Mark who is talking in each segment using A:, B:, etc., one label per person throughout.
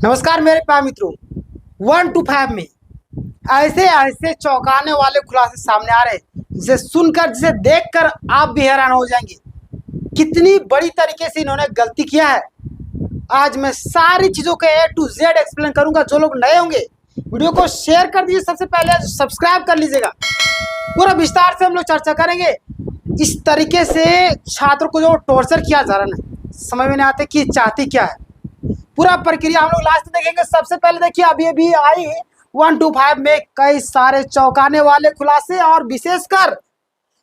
A: नमस्कार मेरे प्यारे मित्रों। 1 to 5 में ऐसे ऐसे चौंकाने वाले खुलासे सामने आ रहे हैं जिसे सुनकर जिसे देखकर आप भी हैरान हो जाएंगे। कितनी बड़ी तरीके से इन्होंने गलती किया है। आज मैं सारी चीज़ों के A to Z एक्सप्लेन करूंगा। जो लोग नए होंगे वीडियो को शेयर कर दीजिए, सबसे पहले सब्सक्राइब कर लीजिएगा। पूरा विस्तार से हम लोग चर्चा करेंगे। इस तरीके से छात्र को जो टॉर्चर किया जा रहा है, समझ में नहीं आते कि चाहती क्या है। पूरा प्रक्रिया हम लोग लास्ट में देखेंगे। सबसे पहले देखिए, अभी आई 1 to 5 में कई सारे चौंकाने वाले खुलासे और विशेषकर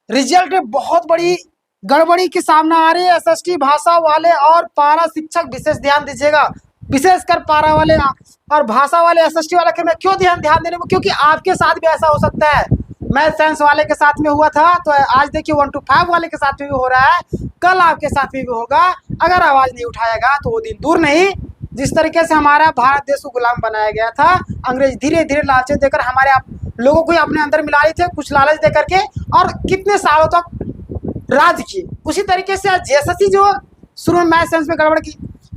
A: रिजल्ट में बहुत बड़ी गड़बड़ी के सामने आ रही है। एसएसटी भाषा वाले और पारा शिक्षक विशेष ध्यान दीजिएगा। विशेषकर पारा वाले और भाषा वाले एसएसटी वाले के मैं क्यों ध्यान देने में, क्योंकि आपके साथ भी ऐसा हो सकता है। मैथ साइंस वाले के साथ में हुआ था, तो आज देखिए 1 to 5 वाले के साथ में भी हो रहा है। कल आपके साथ में भी होगा। अगर आवाज नहीं उठाएगा तो वो दिन दूर नहीं। जिस तरीके से हमारा भारत देश को गुलाम बनाया गया था, अंग्रेज धीरे धीरे लालच देकर हमारे लोगों को अपने अंदर मिला रहे थे, कुछ लालच देकर के, और कितने सालों तक राज किए। उसी तरीके से आज जेएसएससी जो शुरू में मैथ साइंस में गड़बड़ की,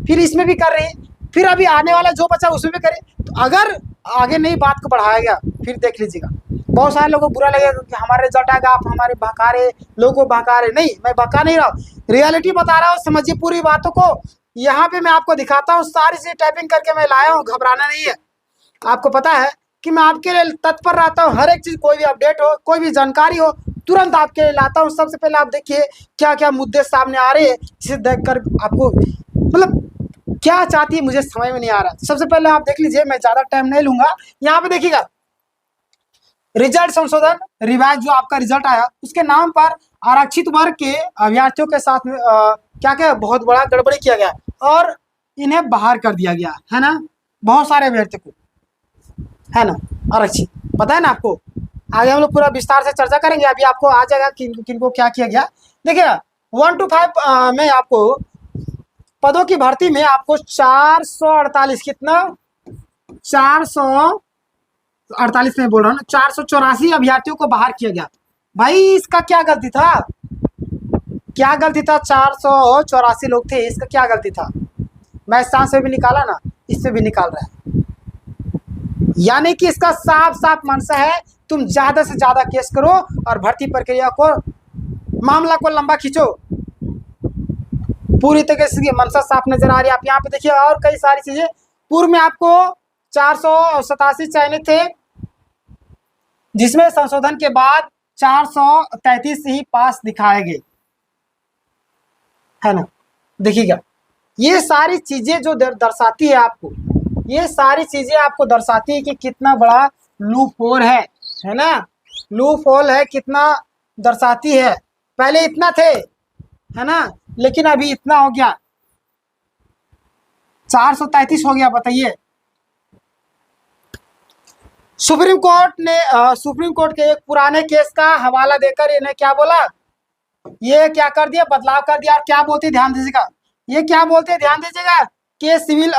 A: फिर इसमें भी कर रहे हैं, फिर अभी आने वाला जो बचा उसमें भी करें। तो अगर आगे नई बात को बढ़ाया गया, फिर देख लीजिएगा बहुत सारे लोगों को बुरा लगेगा कि हमारे रिजल्ट आएगा, आप हमारे बहका रहे, लोगों को बहका रहे। नहीं, मैं बहका नहीं रहा हूँ, रियलिटी बता रहा हूँ। समझिए पूरी बातों को। यहाँ पे मैं आपको दिखाता हूँ, सारी चीजें टाइपिंग करके मैं लाया हूँ। घबराना नहीं है। आपको पता है कि मैं आपके लिए तत्पर रहता हूँ। हर एक चीज, कोई भी अपडेट हो, कोई भी जानकारी हो, तुरंत आपके लिए लाता हूँ। सबसे पहले आप देखिए क्या क्या मुद्दे सामने आ रहे हैं, जिसे देखकर आपको मतलब क्या चाहती है मुझे समझ में नहीं आ रहा। सबसे पहले आप देख लीजिए, मैं ज्यादा टाइम नहीं लूंगा। यहाँ पे देखिएगा, रिजल्ट संशोधन रिवाइज जो आपका रिजल्ट आया, उसके नाम पर आरक्षित वर्ग के अभ्यर्थियों के साथ में क्या क्या बहुत बड़ा गड़बड़ी किया गया और इन्हें बाहर कर दिया गया है ना। बहुत सारे अभ्यर्थियों को, है ना, आरक्षित। पता है ना आपको। आगे हम लोग पूरा विस्तार से चर्चा करेंगे। अभी आपको आ जाएगा किनको क्या किया गया। देखिएगा 1 to 5 में आपको पदों की भर्ती में आपको 448 कितना 448 में बोल रहा हूँ ना, 484 अभ्यर्थियों को बाहर किया गया। भाई इसका क्या गलती था, क्या गलती था? 484 लोग थे, इसका क्या गलती था? मैं सांस से भी निकाला ना, इससे भी निकाल रहा है। यानी कि इसका साफ साफ मंशा है, तुम ज्यादा से ज्यादा केस करो और भर्ती प्रक्रिया को, मामला को लंबा खींचो। पूरी तरीके से मंशा साफ नजर आ रही है। आप यहाँ पे देखिए और कई सारी चीजें। पूर्व में आपको 487 चयनित थे, जिसमें संशोधन के बाद 433 ही पास दिखाए गए, है ना। देखिएगा ये सारी चीजें जो दर्शाती है आपको, ये सारी चीजें आपको दर्शाती है कि कितना बड़ा लूप होल है ना। लूप होल है, कितना दर्शाती है। पहले इतना थे, है ना, लेकिन अभी इतना हो गया, 433 हो गया। बताइए, सुप्रीम कोर्ट के एक पुराने केस का हवाला देकर इन्हें क्या बोला, ये क्या कर दिया, बदलाव कर दिया। और क्या बोलते हैं ध्यान दीजिएगा, ये क्या बोलते हैं ध्यान दीजिएगा। केस सिविल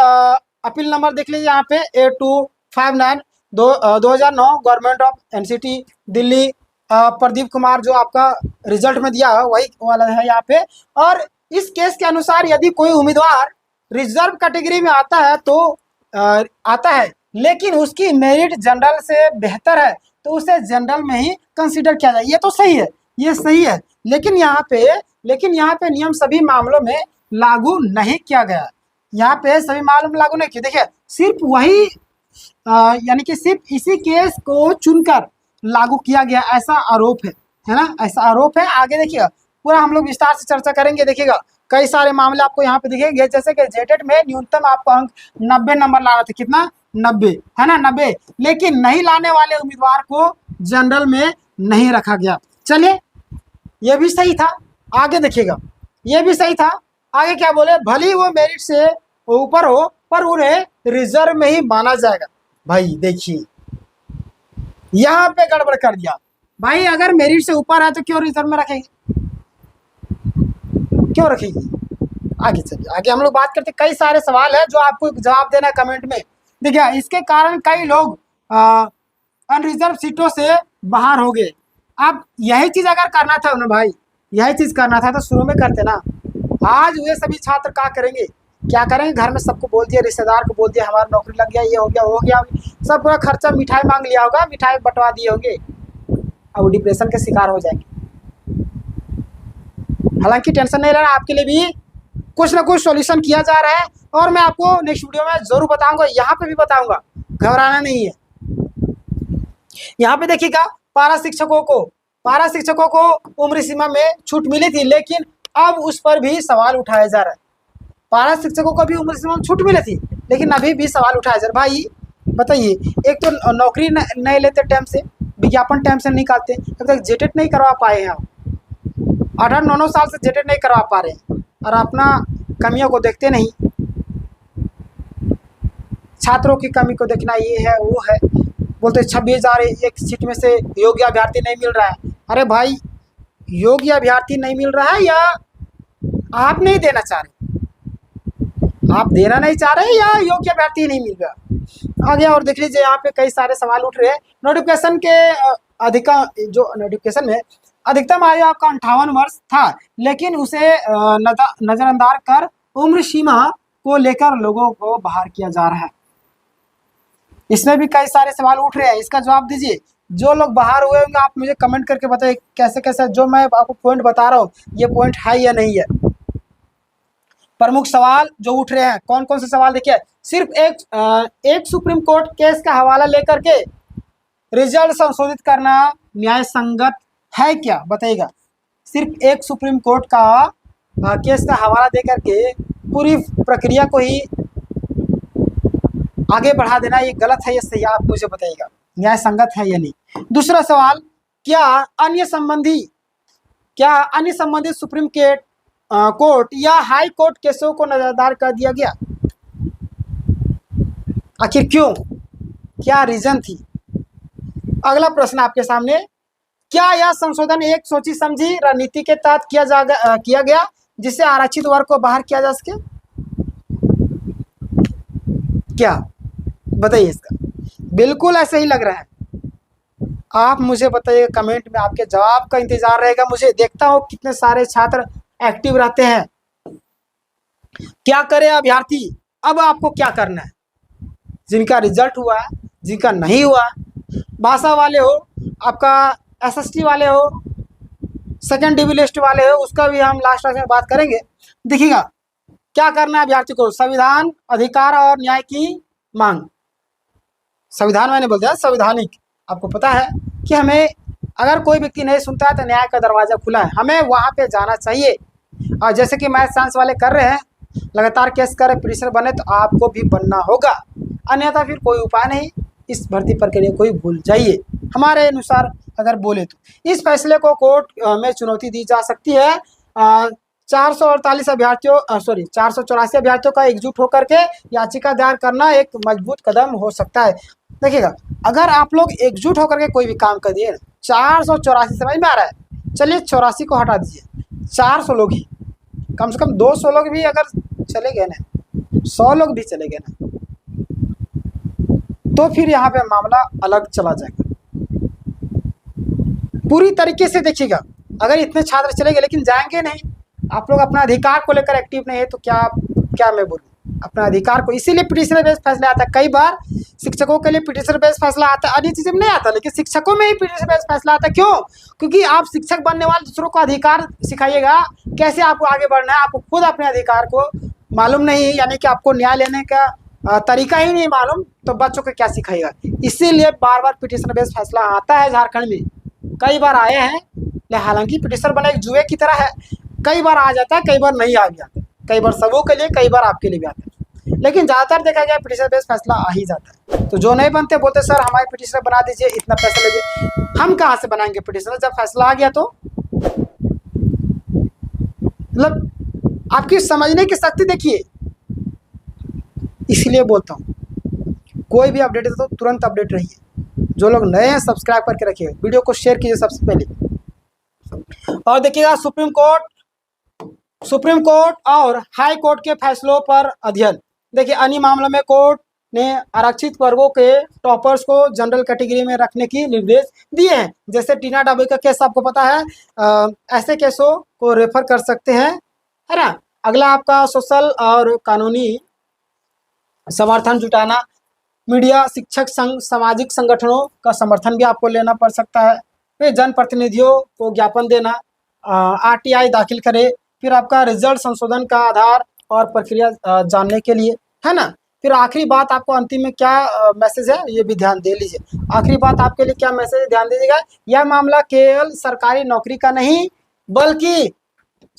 A: अपील नंबर देख लीजिए यहाँ पे 8259 2009 government of NCT Delhi. Pradeep Kumar जो आपका रिजल्ट में दिया है वही वाला है यहाँ पे। और इस केस के अनुसार यदि कोई उम्मीदवार रिजर्व कैटेगरी में आता है तो आता है, लेकिन उसकी मेरिट जनरल से बेहतर है, तो उसे जनरल में ही कंसीडर किया जाए। ये तो सही है, ये सही है। लेकिन यहाँ पे नियम सभी मामलों में लागू नहीं किया गया। यहाँ पे सभी मामलों में लागू नहीं किया। देखिए सिर्फ वही यानी कि सिर्फ इसी केस को चुनकर लागू किया गया, ऐसा आरोप है ना, ऐसा आरोप है। आगे देखिएगा, पूरा हम लोग विस्तार से चर्चा करेंगे। देखिएगा कई सारे मामले आपको यहाँ पे दिखेंगे, जैसे कि जेटेट में न्यूनतम आपको अंक 90 नंबर लाना था। कितना? 90, है ना, 90। लेकिन नहीं लाने वाले उम्मीदवार को जनरल में नहीं रखा गया। चलिए, ये भी सही था। आगे देखिएगा, ये भी सही था। आगे क्या बोले, भले वो मेरिट से ऊपर हो पर उन्हें रिजर्व में ही माना जाएगा। भाई देखिए यहाँ पे गड़बड़ कर दिया। भाई अगर मेरिट से ऊपर है तो क्यों रिजर्व में रखेंगे, क्यों रखेगी? आगे चलिए, आगे हम लोग बात करते। कई सारे सवाल है जो आपको जवाब देना है कमेंट में। देखिए इसके कारण कई लोग अनरिजर्व सीटों से बाहर हो गए। अब यही चीज अगर करना था ना भाई, यही चीज करना था तो शुरू में करते ना। आज वे सभी छात्र क्या करेंगे, क्या करेंगे, घर में सबको बोल दिया, रिश्तेदार को बोल दिया हमारा नौकरी लग गया, ये हो गया वो हो गया, सब पूरा खर्चा मिठाई मांग लिया होगा, मिठाई बंटवा दिए होंगे, अब वो डिप्रेशन के शिकार हो जाएंगे। हालांकि टेंशन नहीं लेना, आपके लिए भी कुछ ना कुछ सॉल्यूशन किया जा रहा है और मैं आपको नेक्स्ट वीडियो में जरूर बताऊंगा, यहाँ पे भी बताऊंगा, घबराना नहीं है। यहाँ पे देखिएगा, पारा शिक्षकों को उम्र सीमा में छूट मिली थी, लेकिन अब उस पर भी सवाल उठाया जा रहा है। पारा शिक्षकों को भी उम्र सीमा में छूट मिली थी, लेकिन अभी भी सवाल उठाया जा रहा है। भाई बताइए, एक तो नौकरी नहीं लेते टाइम से, विज्ञापन टाइम से निकालते, अब तक जेटेट नहीं करवा पाए हैं, 8-9 साल से जेटेट नहीं करवा पा रहे हैं और अपना कमियों को देखते नहीं। छात्रों की कमी को देखना, ये है वो है, बोलते 26,000 एक सीट में से योग्य अभ्यर्थी नहीं मिल रहा है। अरे भाई, योग्य अभ्यर्थी नहीं मिल रहा है या आप नहीं देना चाह रहे, आप देना नहीं चाह रहे या योग्य अभ्यर्थी नहीं मिल रहा। आगे और देख लीजिए, यहाँ पे कई सारे सवाल उठ रहे हैं। नोटिफिकेशन के जो नोटिफिकेशन में अधिकतम आयु आपका 58 वर्ष था, लेकिन उसे नजरअंदाज कर उम्र सीमा को लेकर लोगों को बाहर किया जा रहा है। इसमें भी कई सारे सवाल उठ रहे हैं, इसका जवाब दीजिए। जो लोग बाहर हुए होंगे आप मुझे कमेंट करके बताइए कैसे कैसे, जो मैं आपको पॉइंट बता रहा हूँ ये पॉइंट है या नहीं है। प्रमुख सवाल जो उठ रहे हैं, कौन कौन से सवाल, देखिए, सिर्फ एक सुप्रीम कोर्ट केस का हवाला लेकर के रिजल्ट संशोधित करना न्याय संगत है क्या, बताइएगा। सिर्फ एक सुप्रीम कोर्ट का केस का हवाला देकर के पूरी प्रक्रिया को ही आगे बढ़ा देना, ये गलत है या सही है, आप मुझे बताइएगा, न्याय संगत है या नहीं। दूसरा सवाल, क्या अन्य संबंधित सुप्रीम कोर्ट या हाई कोर्ट केसों को नजरअंदाज कर दिया गया, आखिर क्यों, क्या रीजन थी। अगला प्रश्न आपके सामने, क्या यह संशोधन एक सोची समझी रणनीति के तहत किया गया जिससे आरक्षित वर्ग को बाहर किया जा सके, क्या बताइए इसका। बिल्कुल ऐसे ही लग रहा है, आप मुझे बताइए कमेंट में, आपके जवाब का इंतजार रहेगा। मुझे देखता हूँ कितने सारे छात्र एक्टिव रहते हैं। क्या करे अभ्यर्थी, अब आपको क्या करना है, जिनका रिजल्ट हुआ है, जिनका नहीं हुआ, भाषा वाले हो, आपका एसएसटी वाले हो, सेकेंड डिवी लिस्ट वाले हो, उसका भी हम लास्ट में बात करेंगे। देखिएगा क्या करना है अभ्यर्थी को, संविधान, अधिकार और न्याय की मांग। संविधान मैंने बोल दिया संवैधानिक, आपको पता है कि हमें, अगर कोई व्यक्ति नहीं सुनता है तो न्याय का दरवाज़ा खुला है, हमें वहाँ पे जाना चाहिए। और जैसे कि मैथ साइंस वाले कर रहे हैं, लगातार केस कर पिटिशनर बने, तो आपको भी बनना होगा, अन्यथा फिर कोई उपाय नहीं। इस भर्ती प्रक्रिया को ही भूल जाइए, हमारे अनुसार अगर बोले तो। इस फैसले को कोर्ट में चुनौती दी जा सकती है। 484 अभ्यर्थियों 484 अभ्यर्थियों का एकजुट होकर के याचिका दायर करना एक मजबूत कदम हो सकता है। देखिएगा, अगर आप लोग एकजुट होकर के कोई भी काम कर दिए, 484 समझ में आ रहा है, चलिए 84 को हटा दीजिए, 400 लोग ही, कम से कम 200 लोग भी अगर चले गए ना, 100 लोग भी चले गए ना, तो फिर यहाँ पे मामला अलग चला जाएगा। पूरी तरीके से देखिएगा, अगर इतने छात्र चले गए लेकिन जाएंगे नहीं, आप लोग अपना अधिकार को लेकर एक्टिव नहीं है, तो क्या मैं बोलूँ, अपना अधिकार को, इसीलिए पिटिशनर बेस्ड फैसला आता है। कई बार शिक्षकों के लिए पिटिशनर बेस्ड फैसला आता है, अन्य चीज़ें में नहीं आता, लेकिन शिक्षकों में ही पिटिशनर बेस्ड फैसला आता है। क्यों? क्योंकि आप शिक्षक बनने वाले दूसरों को अधिकार सिखाइएगा, कैसे आपको आगे बढ़ना है, आपको खुद अपने अधिकार को मालूम नहीं है, यानी कि आपको न्याय लेने का तरीका ही नहीं मालूम, तो बच्चों को क्या सिखाएगा। इसीलिए बार बार पिटिशनर बेस्ड फैसला आता है। झारखंड में कई बार आए हैं, हालांकि पिटिशनर बना एक जुए की तरह है, कई बार आ जाता है, कई बार नहीं आ जाता, कई बार सबों के लिए, कई बार आपके लिए भी आता है, लेकिन ज़्यादातर देखा गया पिटिशनर बेस्ड फैसला आ ही जाता है। तो जो नहीं बनते बोलते सर हमारे पिटिशनर बना दीजिए, इतना पैसा लीजिए। हम कहाँ से बनाएंगे पिटिशनर, जब फैसला आ गया तो। मतलब आपकी समझने की शक्ति देखिए, इसलिए बोलता हूँ कोई भी अपडेट है तो तुरंत अपडेट रहिए। जो लोग नए हैं सब्सक्राइब करके रखिए, वीडियो को शेयर कीजिए सबसे पहले। और देखिएगा, सुप्रीम कोर्ट और हाई कोर्ट के फैसलों पर अध्ययन। देखिए, अन्य मामलों में कोर्ट ने आरक्षित वर्गों के टॉपर्स को जनरल कैटेगरी में रखने की निर्देश दिए हैं। जैसे टीना डाबी का केस आपको पता है, ऐसे केसों को रेफर कर सकते हैं, है ना, अगला आपका सोशल और कानूनी समर्थन जुटाना, मीडिया, शिक्षक संघ, सामाजिक संगठनों का समर्थन भी आपको लेना पड़ सकता है। फिर जनप्रतिनिधियों को ज्ञापन देना, आरटीआई दाखिल करे, फिर आपका रिजल्ट संशोधन का आधार और प्रक्रिया जानने के लिए, है ना। फिर आखिरी बात आपको अंतिम में क्या मैसेज है ये भी ध्यान दे लीजिए। आखिरी बात आपके लिए क्या मैसेज है, ध्यान दीजिएगा। यह मामला केवल सरकारी नौकरी का नहीं बल्कि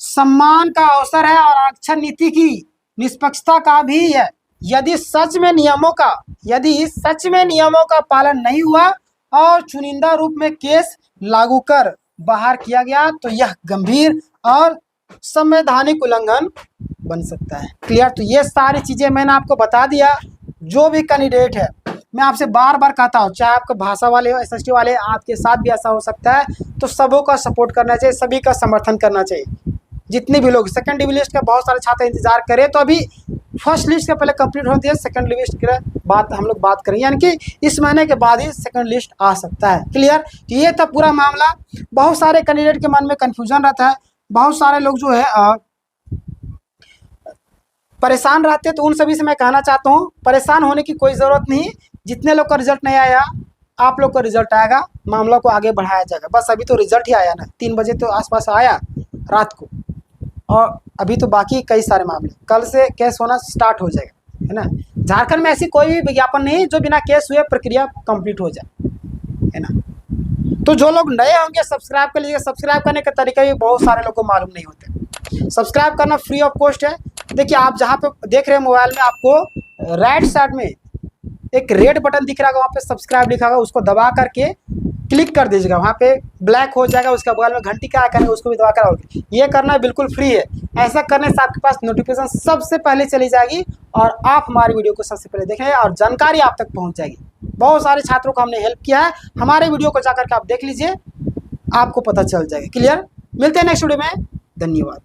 A: सम्मान का अवसर है और आरक्षण नीति की निष्पक्षता का भी है। यदि सच में नियमों का पालन नहीं हुआ और चुनिंदा रूप में केस लागू कर बाहर किया गया तो यह गंभीर और संवैधानिक उल्लंघन बन सकता है। क्लियर। तो ये सारी चीजें मैंने आपको बता दिया। जो भी कैंडिडेट है, मैं आपसे बार बार कहता हूँ, चाहे आपके भाषा वाले हो, एसएसटी वाले, आपके साथ भी ऐसा हो सकता है, तो सबों का सपोर्ट करना चाहिए, सभी का समर्थन करना चाहिए। जितने भी लोग सेकंड डिवी लिस्ट का बहुत सारे छात्र इंतजार करें, तो अभी फर्स्ट लिस्ट का पहले कंप्लीट होती है, सेकंड लिस्ट की बात हम लोग बात करेंगे, यानी कि इस महीने के बाद ही सेकंड लिस्ट आ सकता है। क्लियर। तो ये था पूरा मामला। बहुत सारे कैंडिडेट के मन में कन्फ्यूजन रहता है, बहुत सारे लोग जो है परेशान रहते हैं, तो उन सभी से मैं कहना चाहता हूँ परेशान होने की कोई ज़रूरत नहीं। जितने लोग का रिजल्ट नहीं आया, आप लोग का रिजल्ट आएगा, मामला को आगे बढ़ाया जाएगा। बस अभी तो रिजल्ट ही आया ना, 3 बजे तो आसपास आया रात को, और अभी तो बाकी कई सारे मामले, कल से केस होना स्टार्ट हो जाएगा, है ना। झारखंड में ऐसी कोई भी विज्ञापन नहीं जो बिना केस हुए प्रक्रिया कंप्लीट हो जाए, है ना। तो जो लोग नए होंगे सब्सक्राइब कर लीजिए। सब्सक्राइब करने का तरीका भी बहुत सारे लोगों को मालूम नहीं होते। सब्सक्राइब करना फ्री ऑफ कॉस्ट है। देखिए, आप जहाँ पे देख रहे हैं मोबाइल में, आपको राइट साइड में एक रेड बटन दिख रहा है, वहाँ पे सब्सक्राइब लिखा होगा, उसको दबा करके क्लिक कर दीजिएगा, वहाँ पे ब्लैक हो जाएगा। उसके बगल में घंटी का आइकन है, उसको भी दबा कर, ये करना बिल्कुल फ्री है। ऐसा करने से आपके पास नोटिफिकेशन सबसे पहले चली जाएगी और आप हमारी वीडियो को सबसे पहले देखेंगे और जानकारी आप तक पहुँच जाएगी। बहुत सारे छात्रों को हमने हेल्प किया है, हमारे वीडियो को जाकर के आप देख लीजिए, आपको पता चल जाएगा। क्लियर। मिलते हैं नेक्स्ट वीडियो में, धन्यवाद।